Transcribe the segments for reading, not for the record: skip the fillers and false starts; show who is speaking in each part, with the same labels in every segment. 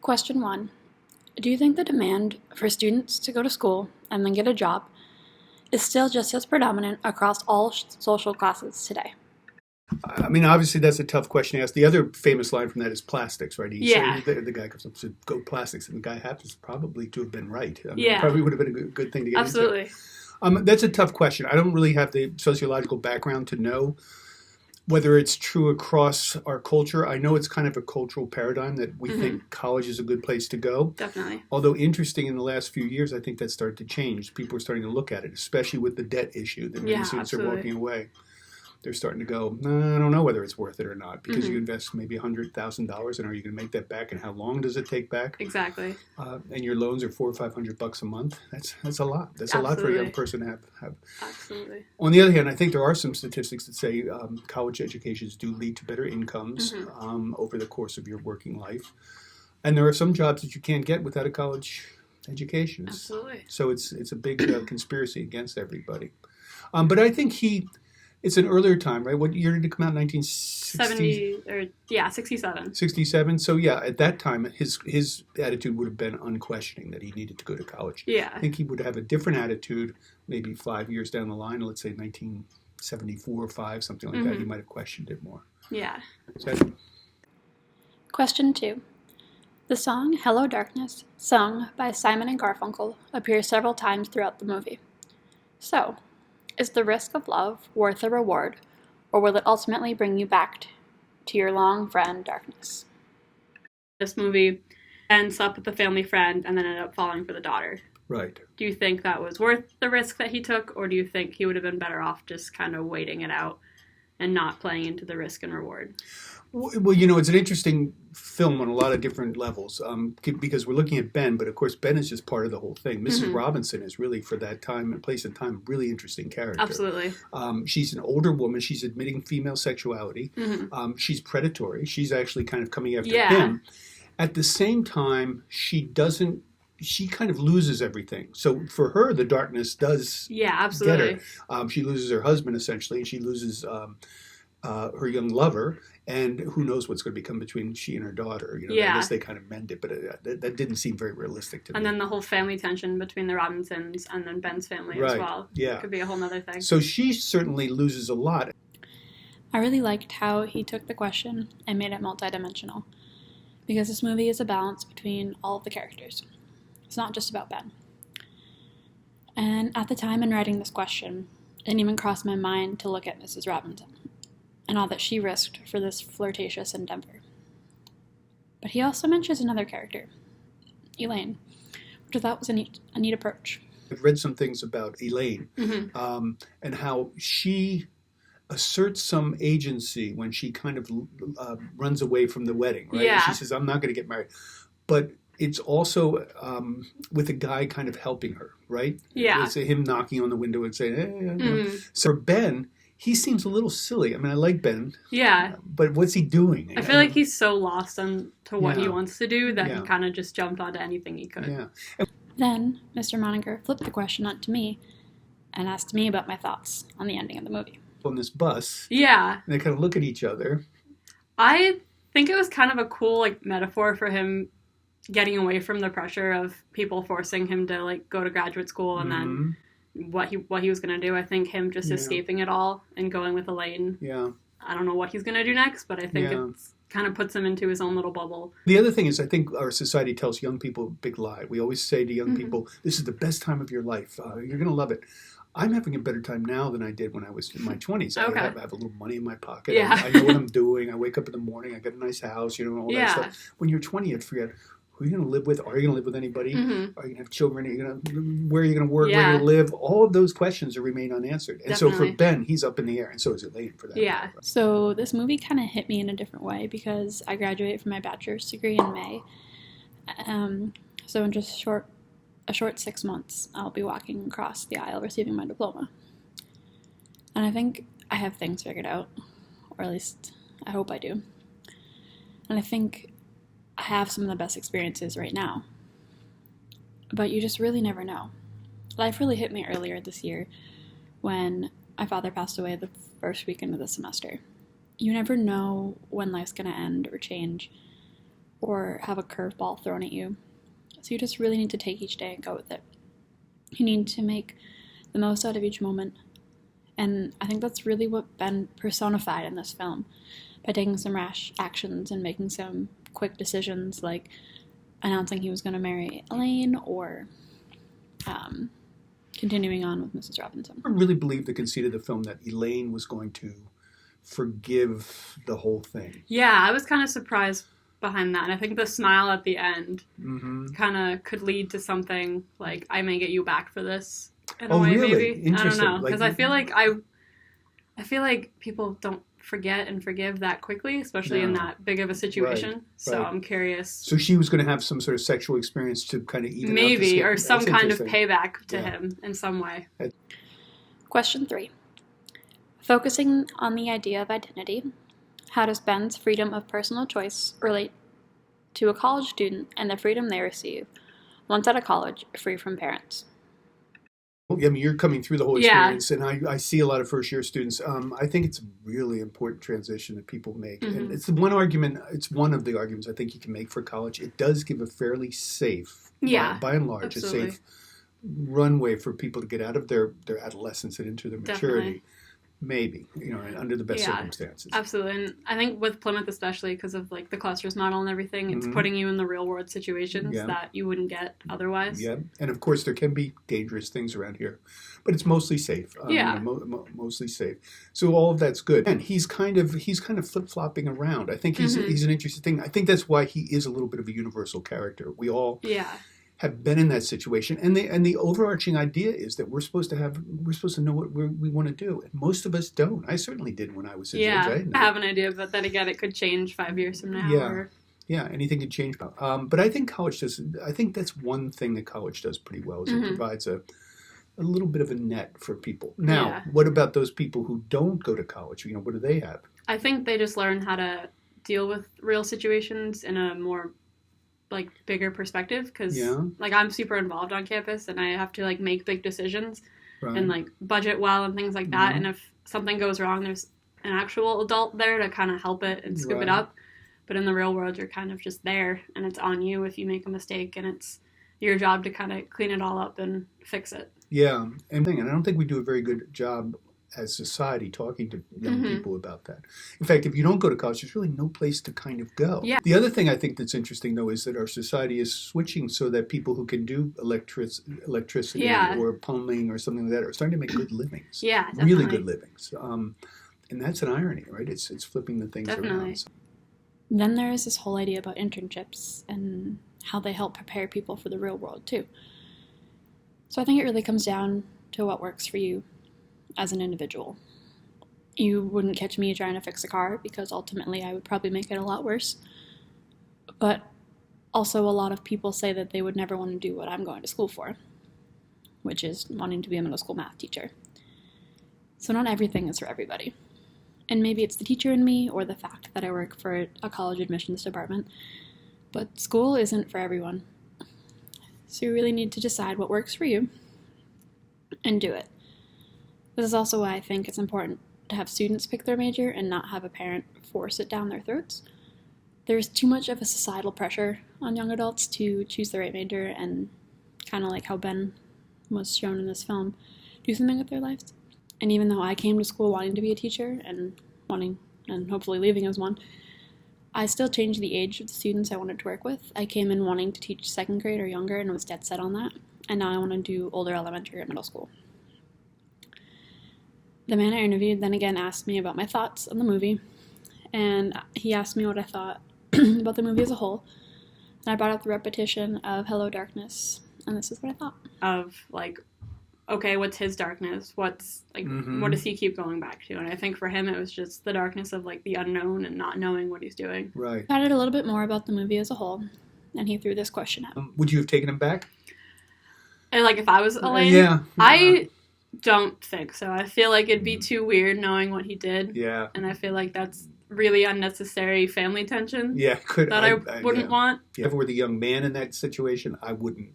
Speaker 1: Question 1. Do you think the demand for students to go to school and then get a job is still just as predominant across all social classes today?
Speaker 2: I mean, obviously, that's a tough question to ask. The other famous line from that is plastics, right?
Speaker 1: Yeah.
Speaker 2: The guy comes up and says, go plastics. And the guy happens probably to have been right. I mean,
Speaker 1: Yeah.
Speaker 2: It probably would have been a good thing to get
Speaker 1: Absolutely.
Speaker 2: into. That's a tough question. I don't really have the sociological background to know whether it's true across our culture. I know it's kind of a cultural paradigm that we think college is a good place to go.
Speaker 1: Definitely.
Speaker 2: Although interesting, in the last few years, I think that started to change. People are starting to look at it, especially with the debt issue that many students are walking away. They're starting to go, I don't know whether it's worth it or not, because you invest maybe $100,000, and are you going to make that back, and how long does it take back?
Speaker 1: Exactly.
Speaker 2: And your loans are $400 or $500 a month. That's a lot. That's a lot for a young person to have.
Speaker 1: Absolutely.
Speaker 2: On the other hand, I think there are some statistics that say college educations do lead to better incomes over the course of your working life, and there are some jobs that you can't get without a college education.
Speaker 1: Absolutely.
Speaker 2: So it's a big conspiracy against everybody. But I think it's an earlier time, right? What year did it come out? 1960?
Speaker 1: 67.
Speaker 2: 67. So yeah, at that time, his attitude would have been unquestioning that he needed to go to college.
Speaker 1: Yeah.
Speaker 2: I think he would have a different attitude maybe 5 years down the line, let's say 1974 or 5, something like that. He might have questioned it more.
Speaker 1: Yeah. Question 2. The song Hello Darkness, sung by Simon and Garfunkel, appears several times throughout the movie. So, is the risk of love worth the reward, or will it ultimately bring you back to your long friend darkness? This movie ends up with the family friend and then ended up falling for the daughter.
Speaker 2: Right.
Speaker 1: Do you think that was worth the risk that he took, or do you think he would have been better off just kind of waiting it out and not playing into the risk and reward?
Speaker 2: Well, it's an interesting film on a lot of different levels because we're looking at Ben, but of course Ben is just part of the whole thing. Mrs. Robinson is really, for that time and place and time, a really interesting character.
Speaker 1: Absolutely.
Speaker 2: She's an older woman. She's admitting female sexuality. She's predatory. She's actually kind of coming after him. At the same time, she kind of loses everything. So for her, the darkness does get her. She loses her husband, essentially, and she loses her young lover, and who knows what's going to become between she and her daughter. I guess they kind of mend it, but that didn't seem very realistic to me.
Speaker 1: And then the whole family tension between the Robinsons and then Ben's family as well.
Speaker 2: Yeah.
Speaker 1: Could be a whole nother thing.
Speaker 2: So she certainly loses a lot.
Speaker 1: I really liked how he took the question and made it multidimensional, because this movie is a balance between all of the characters. It's not just about Ben. And at the time in writing this question, it didn't even cross my mind to look at Mrs. Robinson and all that she risked for this flirtatious endeavor. But he also mentions another character, Elaine, which I thought was a neat approach.
Speaker 2: I've read some things about Elaine and how she asserts some agency when she kind of runs away from the wedding, right?
Speaker 1: Yeah.
Speaker 2: She says, I'm not going to get married. But it's also with a guy kind of helping her, right?
Speaker 1: Yeah.
Speaker 2: It's him knocking on the window and saying, hey. So Ben, he seems a little silly. I mean, I like Ben.
Speaker 1: Yeah.
Speaker 2: But what's he doing?
Speaker 1: I feel like he's so lost to what he wants to do that he
Speaker 2: Yeah.
Speaker 1: kind of just jumped onto anything he could.
Speaker 2: Yeah.
Speaker 1: Then Mr. Monniger flipped the question on to me and asked me about my thoughts on the ending of the movie.
Speaker 2: On this bus.
Speaker 1: Yeah.
Speaker 2: And they kind of look at each other.
Speaker 1: I think it was kind of a cool metaphor for him getting away from the pressure of people forcing him to go to graduate school and then what he was going to do. I think him just escaping it all and going with Elaine.
Speaker 2: Yeah.
Speaker 1: I don't know what he's going to do next, but I think it's kind of puts him into his own little bubble.
Speaker 2: The other thing is, I think our society tells young people a big lie. We always say to young people, this is the best time of your life. You're going to love it. I'm having a better time now than I did when I was in my 20s.
Speaker 1: Okay.
Speaker 2: I have a little money in my pocket.
Speaker 1: Yeah.
Speaker 2: I know what I'm doing. I wake up in the morning. I got a nice house, all that stuff. When you're 20, you forget, who are you going to live with? Are you going to live with anybody? Are you going to have children? Where are you going to work? Where are you going to live? All of those questions remain unanswered. And so for Ben, he's up in the air. And so is Elaine for that.
Speaker 1: Yeah. So this movie kind of hit me in a different way because I graduate from my bachelor's degree in May. So in just a short 6 months, I'll be walking across the aisle receiving my diploma. And I think I have things figured out, or at least I hope I do. And I think I have some of the best experiences right now. But you just really never know. Life really hit me earlier this year when my father passed away the first weekend of the semester. You never know when life's going to end or change, or have a curveball thrown at you. So you just really need to take each day and go with it. You need to make the most out of each moment. And I think that's really what Ben personified in this film, by taking some rash actions and making some quick decisions, like announcing he was going to marry Elaine, or continuing on with Mrs. Robinson.
Speaker 2: I really believed the conceit of the film that Elaine was going to forgive the whole thing.
Speaker 3: Yeah, I was kind of surprised behind that. And I think the smile at the end kind of could lead to something like, I may get you back for this in a way,
Speaker 2: really?
Speaker 3: maybe.
Speaker 2: Interesting.
Speaker 3: I don't know, because I feel like people don't forget and forgive that quickly, especially in that big of a situation. So I'm curious.
Speaker 2: So she was going to have some sort of sexual experience to kind of even
Speaker 3: maybe, or some kind of payback to him in some way.
Speaker 1: Question 3. Focusing on the idea of identity, how does Ben's freedom of personal choice relate to a college student and the freedom they receive once out of college, free from parents?
Speaker 2: I mean, you're coming through the whole experience, and I see a lot of first-year students. I think it's a really important transition that people make. And it's one of the arguments I think you can make for college. It does give a fairly safe, by and large, a safe runway for people to get out of their adolescence and into their maturity. Definitely. Maybe, under the best circumstances.
Speaker 3: Absolutely. And I think with Plymouth especially, because of like the clusters model and everything, it's putting you in the real world situations that you wouldn't get otherwise.
Speaker 2: Yeah. And of course there can be dangerous things around here, but it's mostly safe. Mostly safe. So all of that's good. And he's kind of flip-flopping around. I think he's an interesting thing. I think that's why he is a little bit of a universal character. We all have been in that situation, and the overarching idea is that we're supposed to know what we want to do, and most of us don't. I certainly didn't when I was his age.
Speaker 3: I have an idea, but then again, it could change 5 years from now.
Speaker 2: Anything could change. But I think college does. I think that's one thing that college does pretty well, is it provides a little bit of a net for people. Now, what about those people who don't go to college? What do they have?
Speaker 3: I think they just learn how to deal with real situations in a more bigger perspective, because I'm super involved on campus, and I have to make big decisions and budget well and things like that. And if something goes wrong, there's an actual adult there to kind of help it and scoop it up. But in the real world, you're kind of just there, and it's on you if you make a mistake, and it's your job to kind of clean it all up and fix it.
Speaker 2: Yeah, and I don't think we do a very good job as society talking to young people about that. In fact, if you don't go to college, there's really no place to kind of go.
Speaker 3: Yeah.
Speaker 2: The other thing I think that's interesting, though, is that our society is switching so that people who can do electricity or plumbing or something like that are starting to make good livings.
Speaker 3: Yeah, definitely.
Speaker 2: Really good livings. And that's an irony, right? It's flipping the things around.
Speaker 1: Then there is this whole idea about internships and how they help prepare people for the real world, too. So I think it really comes down to what works for you as an individual. You wouldn't catch me trying to fix a car, because ultimately I would probably make it a lot worse. But also a lot of people say that they would never want to do what I'm going to school for, which is wanting to be a middle school math teacher. So not everything is for everybody. And maybe it's the teacher in me, or the fact that I work for a college admissions department, but school isn't for everyone. So you really need to decide what works for you and do it. This is also why I think it's important to have students pick their major and not have a parent force it down their throats. There's too much of a societal pressure on young adults to choose the right major and, kind of like how Ben was shown in this film, do something with their lives. And even though I came to school wanting to be a teacher and hopefully leaving as one, I still changed the age of the students I wanted to work with. I came in wanting to teach 2nd grade or younger and was dead set on that. And now I want to do older elementary or middle school. The man I interviewed then again asked me about my thoughts on the movie, and he asked me what I thought about the movie as a whole, and I brought up the repetition of Hello Darkness, and this is what I thought.
Speaker 3: Of, okay, what's his darkness? What's, what does he keep going back to? And I think for him it was just the darkness of, the unknown and not knowing what he's doing.
Speaker 2: Right.
Speaker 1: I added a little bit more about the movie as a whole, and he threw this question out.
Speaker 2: Would you have taken him back?
Speaker 3: And, if I was Elaine?
Speaker 2: Yeah.
Speaker 3: I don't think so. I feel like it'd be too weird knowing what he did.
Speaker 2: Yeah.
Speaker 3: And I feel like that's really unnecessary family tension.
Speaker 2: Yeah,
Speaker 3: I wouldn't want.
Speaker 2: If I were the young man in that situation, I wouldn't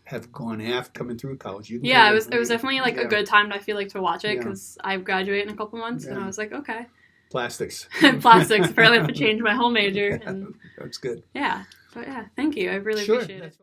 Speaker 2: have gone after coming through college.
Speaker 3: It was definitely a good time, I feel like, to watch it, because I graduate in a couple months, and I was like, okay.
Speaker 2: Plastics.
Speaker 3: Plastics. Apparently I have to change my whole major. And,
Speaker 2: That's good.
Speaker 3: yeah. But yeah, thank you. I really appreciate it.